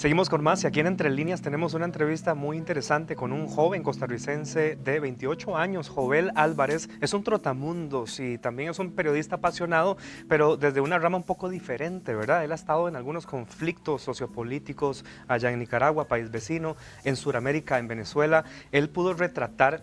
Seguimos con más y aquí en Entre Líneas tenemos una entrevista muy interesante con un joven costarricense de 28 años, Jovel Álvarez. Es un trotamundos y también es un periodista apasionado, pero desde una rama un poco diferente, ¿verdad? Él ha estado en algunos conflictos sociopolíticos allá en Nicaragua, país vecino, en Sudamérica, en Venezuela. Él pudo retratar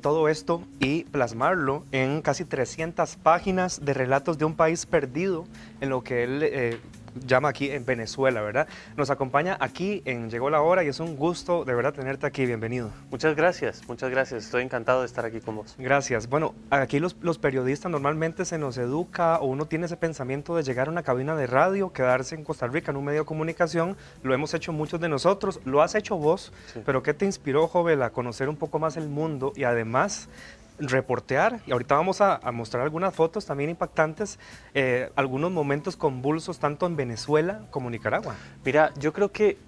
todo esto y plasmarlo en casi 300 páginas de relatos de un país perdido en lo que él llama aquí en Venezuela, ¿verdad? Nos acompaña aquí en Llegó la Hora y es un gusto de verdad tenerte aquí, bienvenido. Muchas gracias, estoy encantado de estar aquí con vos. Gracias. Bueno, aquí los periodistas normalmente se nos educa o uno tiene ese pensamiento de llegar a una cabina de radio, quedarse en Costa Rica en un medio de comunicación, lo hemos hecho muchos de nosotros, lo has hecho vos, Sí. pero ¿qué te inspiró, Jovel, a conocer un poco más el mundo y además reportear? Y ahorita vamos a mostrar algunas fotos también impactantes, algunos momentos convulsos tanto en Venezuela como en Nicaragua. Mira, yo creo que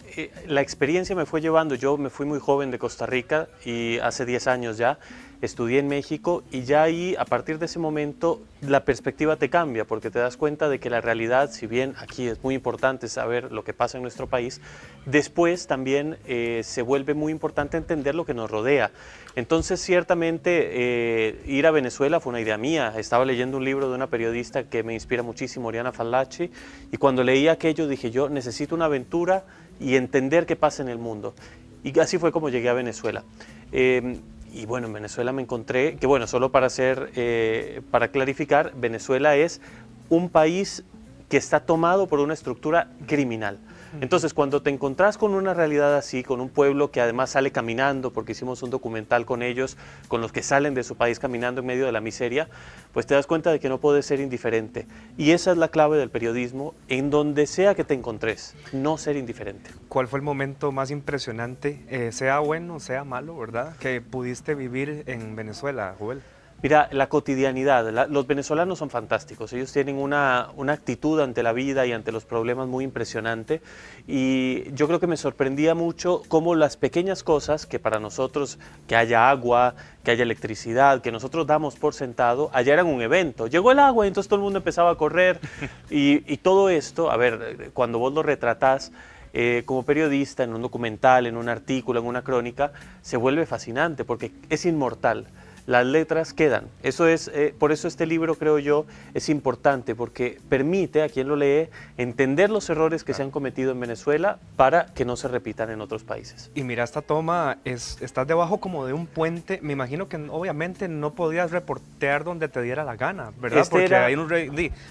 la experiencia me fue llevando, yo me fui muy joven de Costa Rica y hace 10 años ya, estudié en México y ya ahí, a partir de ese momento, la perspectiva te cambia porque te das cuenta de que la realidad, si bien aquí es muy importante saber lo que pasa en nuestro país, después también se vuelve muy importante entender lo que nos rodea. Entonces, ciertamente, ir a Venezuela fue una idea mía. Estaba leyendo un libro de una periodista que me inspira muchísimo, Oriana Fallaci, y cuando leí aquello dije, yo necesito una aventura y entender qué pasa en el mundo. Y así fue como llegué a Venezuela. Y bueno, en Venezuela me encontré, que bueno, solo para clarificar, Venezuela es un país que está tomado por una estructura criminal. Entonces, cuando te encontrás con una realidad así, con un pueblo que además sale caminando, porque hicimos un documental con ellos, con los que salen de su país caminando en medio de la miseria, pues te das cuenta de que no puedes ser indiferente. Y esa es la clave del periodismo, en donde sea que te encontres, no ser indiferente. ¿Cuál fue el momento más impresionante, sea bueno, sea malo, verdad, que pudiste vivir en Venezuela, Jovel? Mira, la cotidianidad, los venezolanos son fantásticos, ellos tienen una actitud ante la vida y ante los problemas muy impresionante y yo creo que me sorprendía mucho cómo las pequeñas cosas que para nosotros, que haya agua, que haya electricidad, que nosotros damos por sentado, allá eran un evento. Llegó el agua y entonces todo el mundo empezaba a correr y todo esto, a ver, cuando vos lo retratás, como periodista, en un documental, en un artículo, en una crónica, se vuelve fascinante porque es inmortal. Las letras quedan. Eso es, por eso este libro, creo yo, es importante, porque permite a quien lo lee entender los errores que se han cometido en Venezuela para que no se repitan en otros países. Y mira, esta toma, estás debajo como de un puente, me imagino que obviamente no podías reportear donde te diera la gana, ¿verdad? Porque hay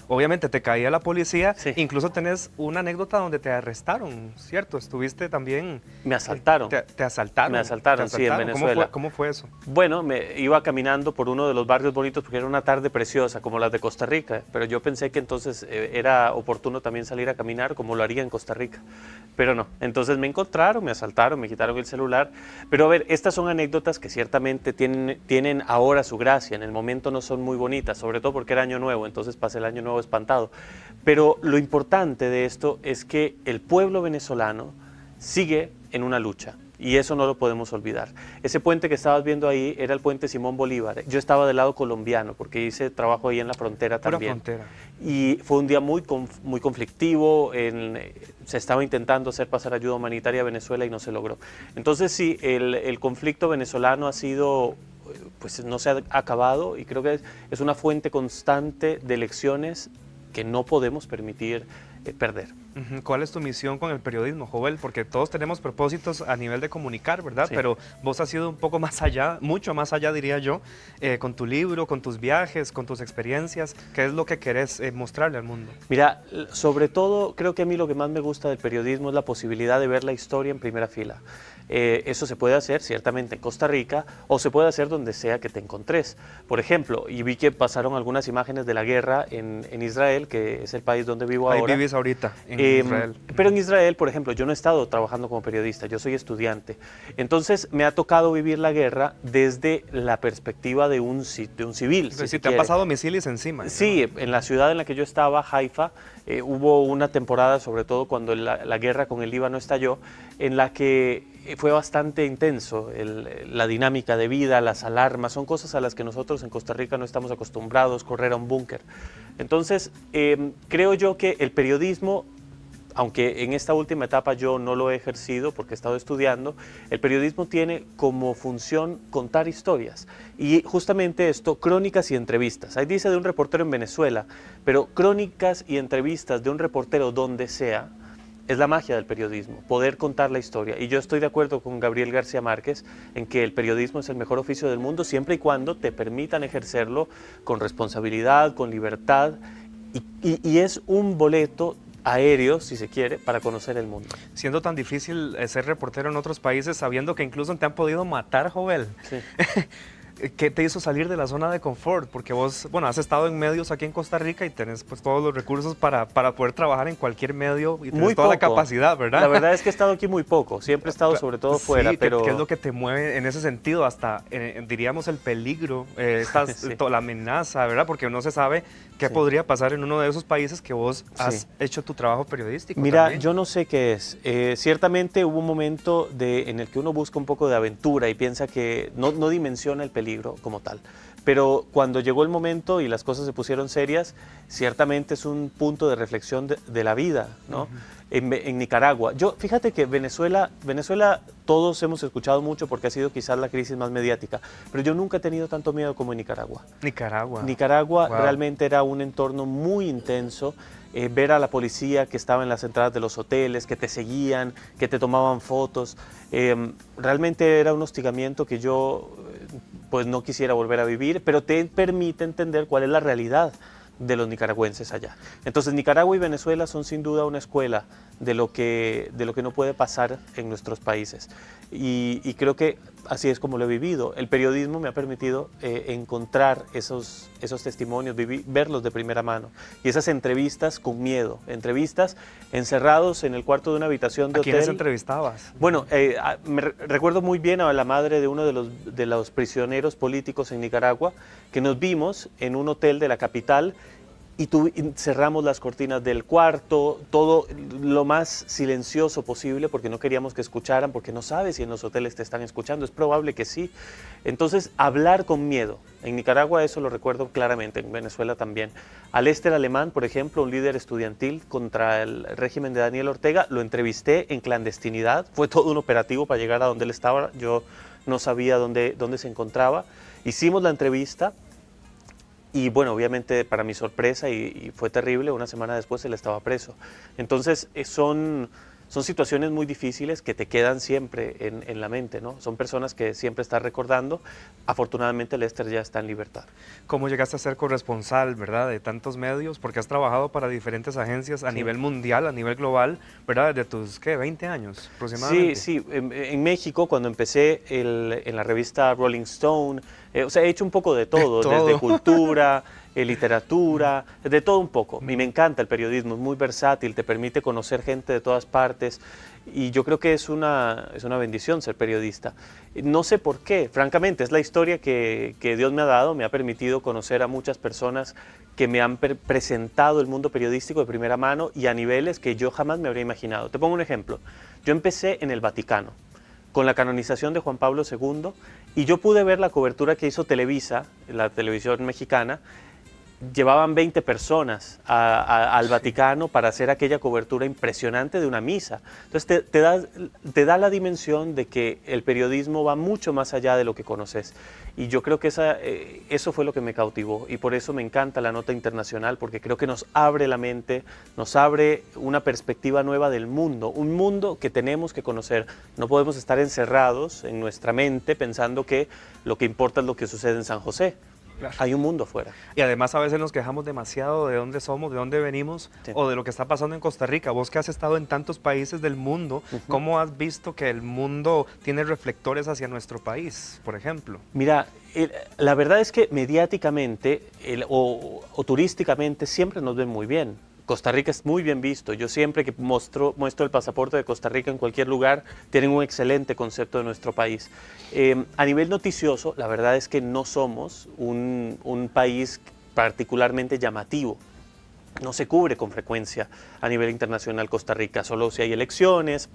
obviamente te caía la policía, sí. Incluso tenés una anécdota donde te arrestaron, ¿cierto? Estuviste también... Me asaltaron. Te asaltaron. Me asaltaron, sí, en Venezuela. ¿Cómo fue eso? Bueno, me iba caminando por uno de los barrios bonitos porque era una tarde preciosa, como las de Costa Rica, pero yo pensé que entonces era oportuno también salir a caminar como lo haría en Costa Rica, pero no. Entonces me encontraron, me asaltaron, me quitaron el celular, pero a ver, estas son anécdotas que ciertamente tienen ahora su gracia, en el momento no son muy bonitas, sobre todo porque era Año Nuevo, entonces pasé el Año Nuevo espantado, pero lo importante de esto es que el pueblo venezolano sigue en una lucha. Y eso no lo podemos olvidar. Ese puente que estabas viendo ahí era el puente Simón Bolívar. Yo estaba del lado colombiano porque hice trabajo ahí en la frontera también. Y fue un día muy conflictivo. Se estaba intentando hacer pasar ayuda humanitaria a Venezuela y no se logró. Entonces sí, el conflicto venezolano ha sido, pues no se ha acabado y creo que es una fuente constante de lecciones que no podemos permitir perder. ¿Cuál es tu misión con el periodismo, Jovel? Porque todos tenemos propósitos a nivel de comunicar, ¿verdad? Sí. Pero vos has ido un poco más allá, mucho más allá, diría yo, con tu libro, con tus viajes, con tus experiencias. ¿Qué es lo que querés mostrarle al mundo? Mira, sobre todo, creo que a mí lo que más me gusta del periodismo es la posibilidad de ver la historia en primera fila. Eso se puede hacer ciertamente en Costa Rica o se puede hacer donde sea que te encontres. Por ejemplo, y vi que pasaron algunas imágenes de la guerra en Israel, que es el país donde vivo ahora. Ahí vives ahorita, en Israel. Pero en Israel, por ejemplo, yo no he estado trabajando como periodista, yo soy estudiante. Entonces me ha tocado vivir la guerra desde la perspectiva de un civil. Es decir, te han pasado misiles encima. Sí, en la ciudad en la que yo estaba, Haifa, hubo una temporada, sobre todo cuando la guerra con el Líbano estalló, en la que fue bastante intenso, la dinámica de vida, las alarmas, son cosas a las que nosotros en Costa Rica no estamos acostumbrados, correr a un búnker. Entonces, creo yo que el periodismo aunque en esta última etapa yo no lo he ejercido porque he estado estudiando, el periodismo tiene como función contar historias. Y justamente esto, crónicas y entrevistas. Ahí dice de un reportero en Venezuela, pero crónicas y entrevistas de un reportero donde sea, es la magia del periodismo, poder contar la historia. Y yo estoy de acuerdo con Gabriel García Márquez en que el periodismo es el mejor oficio del mundo siempre y cuando te permitan ejercerlo con responsabilidad, con libertad, y es un boleto aéreo, si se quiere, para conocer el mundo. Siendo tan difícil ser reportero en otros países, sabiendo que incluso te han podido matar, Jovel. Sí. ¿Qué te hizo salir de la zona de confort? Porque vos, bueno, has estado en medios aquí en Costa Rica y tenés pues todos los recursos para poder trabajar en cualquier medio y tenés toda la capacidad, ¿verdad? La verdad es que he estado aquí muy poco, siempre he estado sobre todo fuera, sí, pero... ¿Qué es lo que te mueve en ese sentido? Hasta, diríamos, el peligro, Sí. la amenaza, ¿verdad? Porque no se sabe qué podría pasar en uno de esos países que vos has hecho tu trabajo periodístico. Mira, también. yo no sé qué es. Ciertamente hubo un momento en el que uno busca un poco de aventura y piensa que no dimensiona el peligro como tal. Pero cuando llegó el momento y las cosas se pusieron serias, ciertamente es un punto de reflexión de la vida, ¿no? En Nicaragua. Fíjate que Venezuela todos hemos escuchado mucho porque ha sido quizás la crisis más mediática, pero yo nunca he tenido tanto miedo como en Nicaragua. Nicaragua Wow. realmente era un entorno muy intenso. Ver a la policía que estaba en las entradas de los hoteles, que te seguían, que te tomaban fotos. Realmente era un hostigamiento que yo pues no quisiera volver a vivir, pero te permite entender cuál es la realidad de los nicaragüenses allá. Entonces Nicaragua y Venezuela son sin duda una escuela de lo que no puede pasar en nuestros países. Y creo que así es como lo he vivido. El periodismo me ha permitido encontrar esos testimonios, verlos de primera mano. Y esas entrevistas con miedo, entrevistas encerrados en el cuarto de una habitación de ¿A hotel. quiénes entrevistabas? Bueno, recuerdo muy bien a la madre de uno de los prisioneros políticos en Nicaragua, que nos vimos en un hotel de la capital y cerramos las cortinas del cuarto, todo lo más silencioso posible porque no queríamos que escucharan, porque no sabes si en los hoteles te están escuchando, es probable que sí. Entonces, hablar con miedo. En Nicaragua eso lo recuerdo claramente, en Venezuela también. A Lester Alemán, por ejemplo, un líder estudiantil contra el régimen de Daniel Ortega, lo entrevisté en clandestinidad, fue todo un operativo para llegar a donde él estaba, yo no sabía dónde se encontraba. Hicimos la entrevista. Y bueno, obviamente para mi sorpresa, y fue terrible, una semana después él estaba preso. Entonces son situaciones muy difíciles que te quedan siempre en la mente, ¿no? Son personas que siempre estás recordando. Afortunadamente Lester ya está en libertad. ¿Cómo llegaste a ser corresponsal, verdad, de tantos medios? Porque has trabajado para diferentes agencias a nivel mundial, a nivel global, ¿verdad? Desde tus, ¿qué? 20 años aproximadamente. Sí, sí. En México, cuando empecé en la revista Rolling Stone, o sea, he hecho un poco de todo. Desde cultura, literatura, de todo un poco. Y me encanta el periodismo, es muy versátil, te permite conocer gente de todas partes y yo creo que es una bendición ser periodista. No sé por qué, francamente, es la historia que Dios me ha dado, me ha permitido conocer a muchas personas que me han presentado el mundo periodístico de primera mano y a niveles que yo jamás me habría imaginado. Te pongo un ejemplo, yo empecé en el Vaticano con la canonización de Juan Pablo II y yo pude ver la cobertura que hizo Televisa, la televisión mexicana. Llevaban 20 personas al Vaticano para hacer aquella cobertura impresionante de una misa. Entonces te da la dimensión de que el periodismo va mucho más allá de lo que conoces. Y yo creo que eso fue lo que me cautivó. Y por eso me encanta la nota internacional, porque creo que nos abre la mente, nos abre una perspectiva nueva del mundo. Un mundo que tenemos que conocer. No podemos estar encerrados en nuestra mente pensando que lo que importa es lo que sucede en San José. Claro. Hay un mundo afuera. Y además a veces nos quejamos demasiado de dónde somos, de dónde venimos, o de lo que está pasando en Costa Rica. Vos que has estado en tantos países del mundo, ¿cómo has visto que el mundo tiene reflectores hacia nuestro país, por ejemplo? Mira, la verdad es que mediáticamente o turísticamente siempre nos ven muy bien. Costa Rica es muy bien visto. Yo siempre que muestro el pasaporte de Costa Rica en cualquier lugar, tienen un excelente concepto de nuestro país. A nivel noticioso, la verdad es que no somos un país particularmente llamativo. No se cubre con frecuencia a nivel internacional Costa Rica, solo si hay elecciones,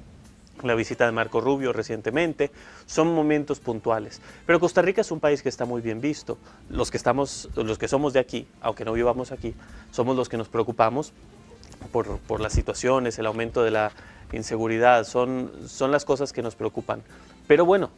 la visita de Marco Rubio recientemente, son momentos puntuales. Pero Costa Rica es un país que está muy bien visto. Los que somos de aquí, aunque no vivamos aquí, somos los que nos preocupamos por las situaciones, el aumento de la inseguridad, son las cosas que nos preocupan. Pero bueno,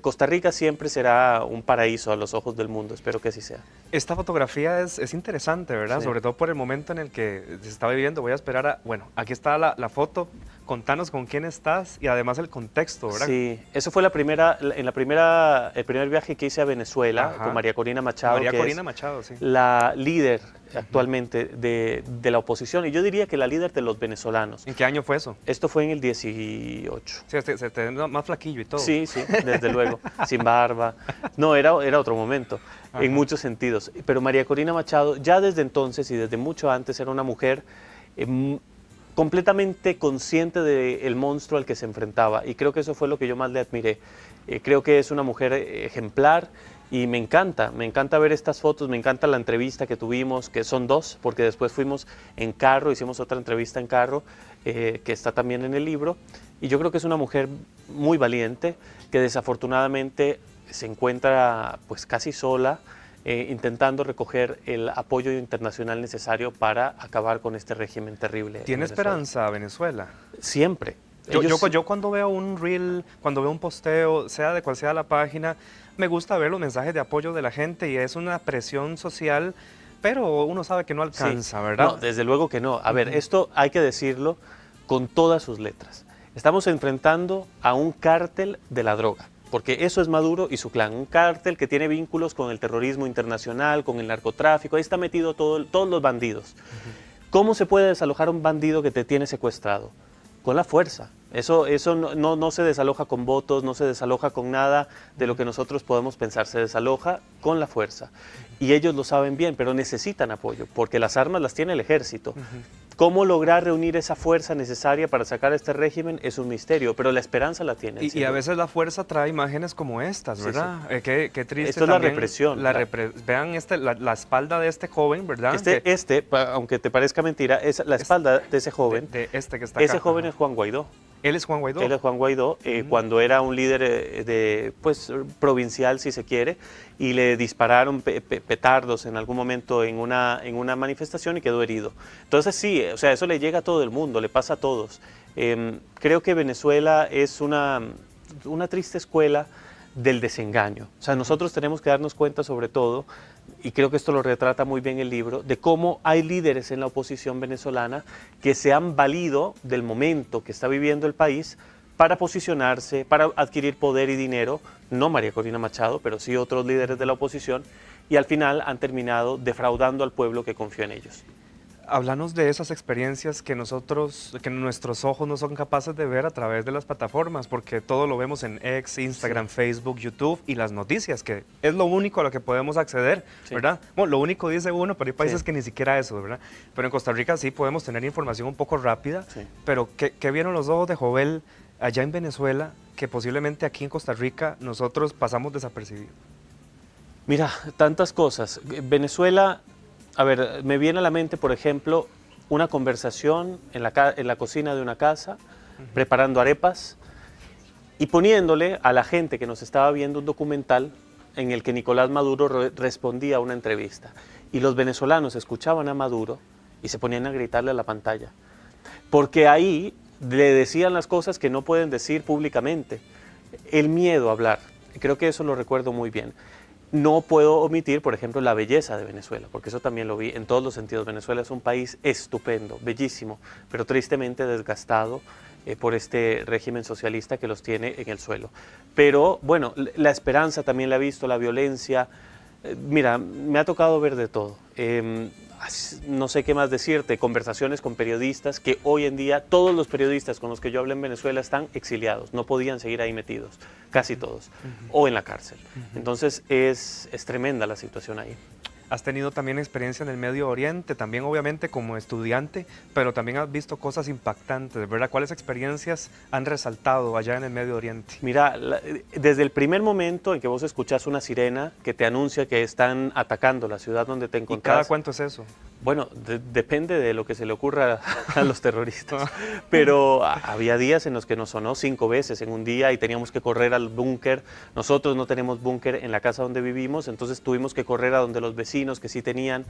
Costa Rica siempre será un paraíso a los ojos del mundo, espero que así sea. Esta fotografía es interesante, ¿verdad? Sí. Sobre todo por el momento en el que se está viviendo. Voy a esperar a... Bueno, aquí está la foto. Contanos con quién estás y además el contexto, ¿verdad? Sí, eso fue el primer viaje que hice a Venezuela. Ajá. Con María Corina Machado, María que Corina es Machado, sí. la líder actualmente de la oposición, y yo diría que la líder de los venezolanos. ¿En qué año fue eso? Esto fue en el 18. Sí, se te ve más flaquillo y todo. Sí, sí, desde luego, sin barba. No, era otro momento, Ajá. en muchos sentidos. Pero María Corina Machado, ya desde entonces y desde mucho antes, era una mujer completamente consciente del monstruo al que se enfrentaba, y creo que eso fue lo que yo más le admiré. Creo que es una mujer ejemplar, y me encanta ver estas fotos, me encanta la entrevista que tuvimos, que son dos, porque después fuimos en carro, hicimos otra entrevista en carro, que está también en el libro, y yo creo que es una mujer muy valiente, que desafortunadamente se encuentra pues casi sola, intentando recoger el apoyo internacional necesario para acabar con este régimen terrible. ¿Tiene esperanza Venezuela? Siempre. Yo cuando veo un reel, cuando veo un posteo, sea de cual sea la página, me gusta ver los mensajes de apoyo de la gente y es una presión social, pero uno sabe que no alcanza, sí, ¿verdad? No, desde luego que no. A ver, esto hay que decirlo con todas sus letras. Estamos enfrentando a un cártel de la droga, porque eso es Maduro y su clan, un cártel que tiene vínculos con el terrorismo internacional, con el narcotráfico, ahí está metido todos los bandidos. ¿Cómo se puede desalojar a un bandido que te tiene secuestrado? Con la fuerza. Eso no se desaloja con votos, no se desaloja con nada de lo que nosotros podemos pensar, se desaloja con la fuerza. Y ellos lo saben bien, pero necesitan apoyo, porque las armas las tiene el ejército. ¿Cómo lograr reunir esa fuerza necesaria para sacar este régimen? Es un misterio, pero la esperanza la tienen. Y a veces la fuerza trae imágenes como estas, ¿verdad? Sí, sí. Qué triste. Esto es la represión. Vean la espalda de este joven, ¿verdad? Aunque te parezca mentira, es la espalda de ese joven. De este que está acá. Ese joven es Juan Guaidó. ¿Él es Juan Guaidó? Él es Juan Guaidó, cuando era un líder provincial, si se quiere, y le dispararon petardos en algún momento en una manifestación y quedó herido. Entonces sí, o sea, eso le llega a todo el mundo, le pasa a todos. Creo que Venezuela es una triste escuela del desengaño. O sea, nosotros tenemos que darnos cuenta sobre todo, y creo que esto lo retrata muy bien el libro, de cómo hay líderes en la oposición venezolana que se han valido del momento que está viviendo el país para posicionarse, para adquirir poder y dinero, no María Corina Machado, pero sí otros líderes de la oposición, y al final han terminado defraudando al pueblo que confió en ellos. Háblanos de esas experiencias que nuestros ojos no son capaces de ver a través de las plataformas, porque todo lo vemos en X, Instagram, Facebook, YouTube y las noticias, que es lo único a lo que podemos acceder, ¿verdad? Bueno, lo único dice uno, pero hay países que ni siquiera eso, ¿verdad? Pero en Costa Rica sí podemos tener información un poco rápida, pero ¿qué vieron los ojos de Jovel allá en Venezuela que posiblemente aquí en Costa Rica nosotros pasamos desapercibidos? Mira, tantas cosas. Venezuela... A ver, me viene a la mente, por ejemplo, una conversación en la cocina de una casa, preparando arepas y poniéndole a la gente que nos estaba viendo un documental en el que Nicolás Maduro respondía a una entrevista. Y los venezolanos escuchaban a Maduro y se ponían a gritarle a la pantalla. Porque ahí le decían las cosas que no pueden decir públicamente. El miedo a hablar, creo que eso lo recuerdo muy bien. No puedo omitir, por ejemplo, la belleza de Venezuela, porque eso también lo vi en todos los sentidos. Venezuela es un país estupendo, bellísimo, pero tristemente desgastado por este régimen socialista que los tiene en el suelo. Pero, bueno, la esperanza también la he visto, la violencia. Mira, me ha tocado ver de todo. No sé qué más decirte, conversaciones con periodistas que hoy en día, todos los periodistas con los que yo hablé en Venezuela están exiliados, no podían seguir ahí metidos, casi todos, o en la cárcel. Entonces es tremenda la situación ahí. Has tenido también experiencia en el Medio Oriente, también obviamente como estudiante, pero también has visto cosas impactantes, ¿verdad? ¿Cuáles experiencias han resaltado allá en el Medio Oriente? Mira, desde el primer momento en que vos escuchás una sirena que te anuncia que están atacando la ciudad donde te encontrás. ¿Y cada cuánto es eso? Bueno, depende de lo que se le ocurra a los terroristas, pero había días en los que nos sonó 5 veces en un día y teníamos que correr al búnker. Nosotros no tenemos búnker en la casa donde vivimos, entonces tuvimos que correr a donde los vecinos que sí tenían.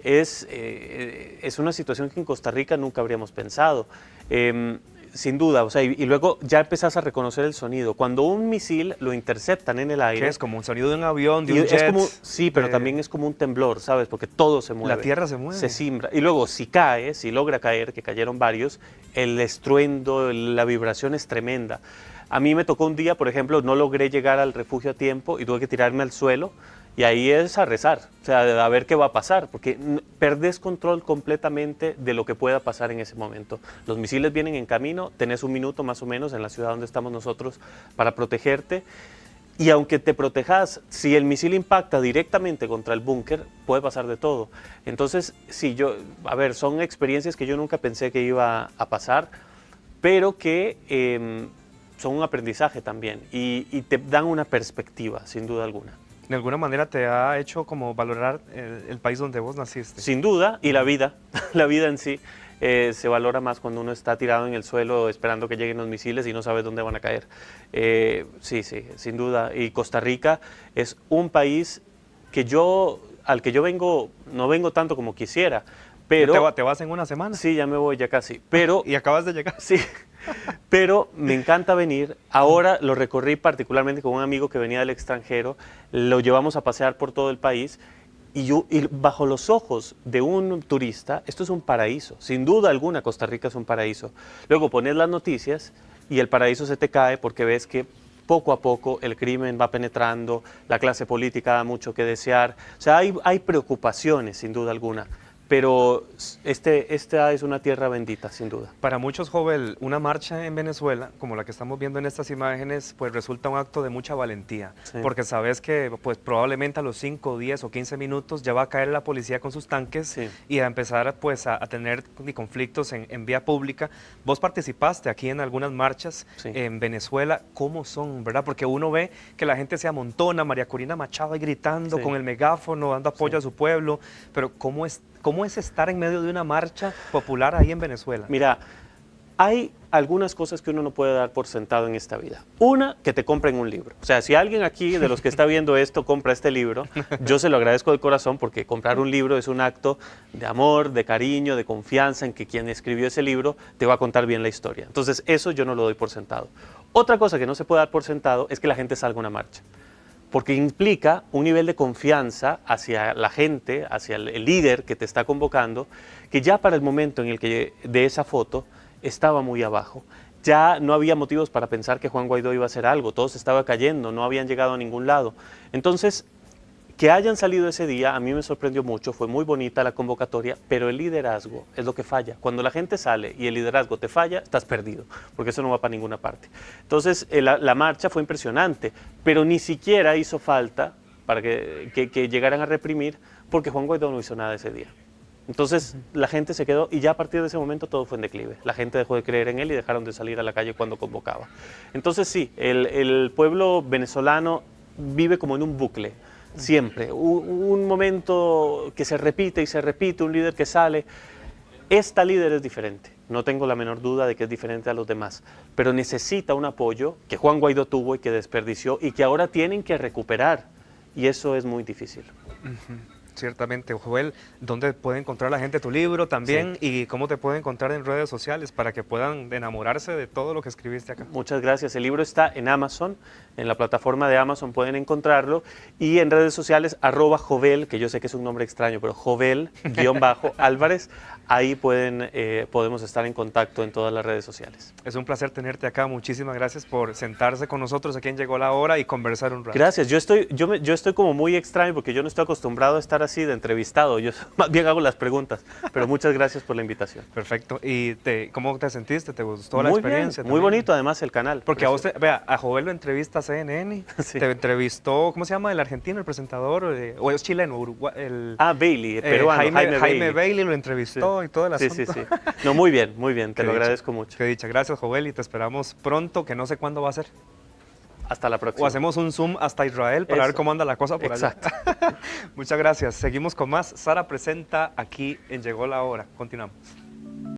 Es una situación que en Costa Rica nunca habríamos pensado. Sin duda, o sea, y luego ya empezás a reconocer el sonido. Cuando un misil lo interceptan en el aire... ¿Qué es? Como un sonido de un avión, de y un jet. Sí, pero también es como un temblor, ¿sabes? Porque todo se mueve. La tierra se mueve. Se simbra. Y luego, si cae, si logra caer, que cayeron varios, el estruendo, la vibración es tremenda. A mí me tocó un día, por ejemplo, no logré llegar al refugio a tiempo y tuve que tirarme al suelo. Y ahí es a rezar, o sea, a ver qué va a pasar, porque perdés control completamente de lo que pueda pasar en ese momento. Los misiles vienen en camino, tenés 1 minuto más o menos en la ciudad donde estamos nosotros para protegerte. Y aunque te protejas, si el misil impacta directamente contra el búnker, puede pasar de todo. Entonces, sí, son experiencias que yo nunca pensé que iba a pasar, pero que son un aprendizaje también y te dan una perspectiva, sin duda alguna. ¿De alguna manera te ha hecho como valorar el país donde vos naciste? Sin duda, y la vida en sí se valora más cuando uno está tirado en el suelo esperando que lleguen los misiles y no sabes dónde van a caer. Sí, sin duda. Y Costa Rica es un país al que yo no vengo tanto como quisiera, pero... ¿Te vas en una semana? Sí, ya me voy, ya casi. Pero, ¿Y acabas de llegar? Sí. Pero me encanta venir. Ahora lo recorrí particularmente con un amigo que venía del extranjero. Lo llevamos a pasear por todo el país. Y bajo los ojos de un turista, esto es un paraíso. Sin duda alguna, Costa Rica es un paraíso. Luego pones las noticias y el paraíso se te cae porque ves que poco a poco el crimen va penetrando, la clase política da mucho que desear. O sea, hay preocupaciones, sin duda alguna. Pero esta es una tierra bendita, sin duda. Para muchos, Jovel, una marcha en Venezuela, como la que estamos viendo en estas imágenes, pues resulta un acto de mucha valentía. Sí. Porque sabes que pues, probablemente a los 5, 10 o 15 minutos ya va a caer la policía con sus tanques sí. Y a empezar pues, a tener conflictos en vía pública. Vos participaste aquí en algunas marchas sí. En Venezuela. ¿Cómo son, verdad? Porque uno ve que la gente se amontona, María Corina Machado ahí gritando sí. Con el megáfono, dando apoyo sí. A su pueblo. Pero ¿cómo es estar en medio de una marcha popular ahí en Venezuela? Mira, hay algunas cosas que uno no puede dar por sentado en esta vida. Una, que te compren un libro. O sea, si alguien aquí de los que está viendo esto compra este libro, yo se lo agradezco de corazón porque comprar un libro es un acto de amor, de cariño, de confianza en que quien escribió ese libro te va a contar bien la historia. Entonces, eso yo no lo doy por sentado. Otra cosa que no se puede dar por sentado es que la gente salga a una marcha. Porque implica un nivel de confianza hacia la gente, hacia el líder que te está convocando, que ya para el momento en el que de esa foto estaba muy abajo. Ya no había motivos para pensar que Juan Guaidó iba a hacer algo, todo se estaba cayendo, no habían llegado a ningún lado. Entonces, que hayan salido ese día, a mí me sorprendió mucho, fue muy bonita la convocatoria, pero el liderazgo es lo que falla. Cuando la gente sale y el liderazgo te falla, estás perdido, porque eso no va para ninguna parte. Entonces, la marcha fue impresionante, pero ni siquiera hizo falta para que llegaran a reprimir, porque Juan Guaidó no hizo nada ese día. Entonces, la gente se quedó y ya a partir de ese momento todo fue en declive. La gente dejó de creer en él y dejaron de salir a la calle cuando convocaba. Entonces, sí, el pueblo venezolano vive como en un bucle. Siempre, un momento que se repite y se repite, un líder que sale. Esta líder es diferente, no tengo la menor duda de que es diferente a los demás, pero necesita un apoyo que Juan Guaidó tuvo y que desperdició y que ahora tienen que recuperar, y eso es muy difícil. Ciertamente, Joel, ¿dónde puede encontrar la gente tu libro también? Sí. ¿Y cómo te puede encontrar en redes sociales para que puedan enamorarse de todo lo que escribiste acá? Muchas gracias. El libro está en Amazon, en la plataforma de Amazon pueden encontrarlo, y en redes sociales, @Jovel, que yo sé que es un nombre extraño, pero Jovel_Álvarez, ahí podemos estar en contacto en todas las redes sociales. Es un placer tenerte acá, muchísimas gracias por sentarse con nosotros aquí en Llegó la Hora y conversar un rato. Gracias, yo estoy como muy extraño porque yo no estoy acostumbrado a estar así de entrevistado, yo más bien hago las preguntas, pero muchas gracias por la invitación. Perfecto, ¿y cómo te sentiste? ¿Te gustó la experiencia? Muy bonito además el canal. Porque a Jovel lo entrevista CNN, sí. Te entrevistó, ¿cómo se llama el argentino, el presentador? ¿O es chileno? Bailey, peruano, Jaime Bailey lo entrevistó y todo el asunto. Sí. No, muy bien, te lo agradezco mucho. Qué dicha, gracias Jovel y te esperamos pronto, que no sé cuándo va a ser. Hasta la O próxima. hacemos un zoom hasta Israel para ver Eso. cómo anda la cosa por allá. Exacto. Muchas gracias. Seguimos con más. Sara presenta aquí en Llegó la Hora. Continuamos.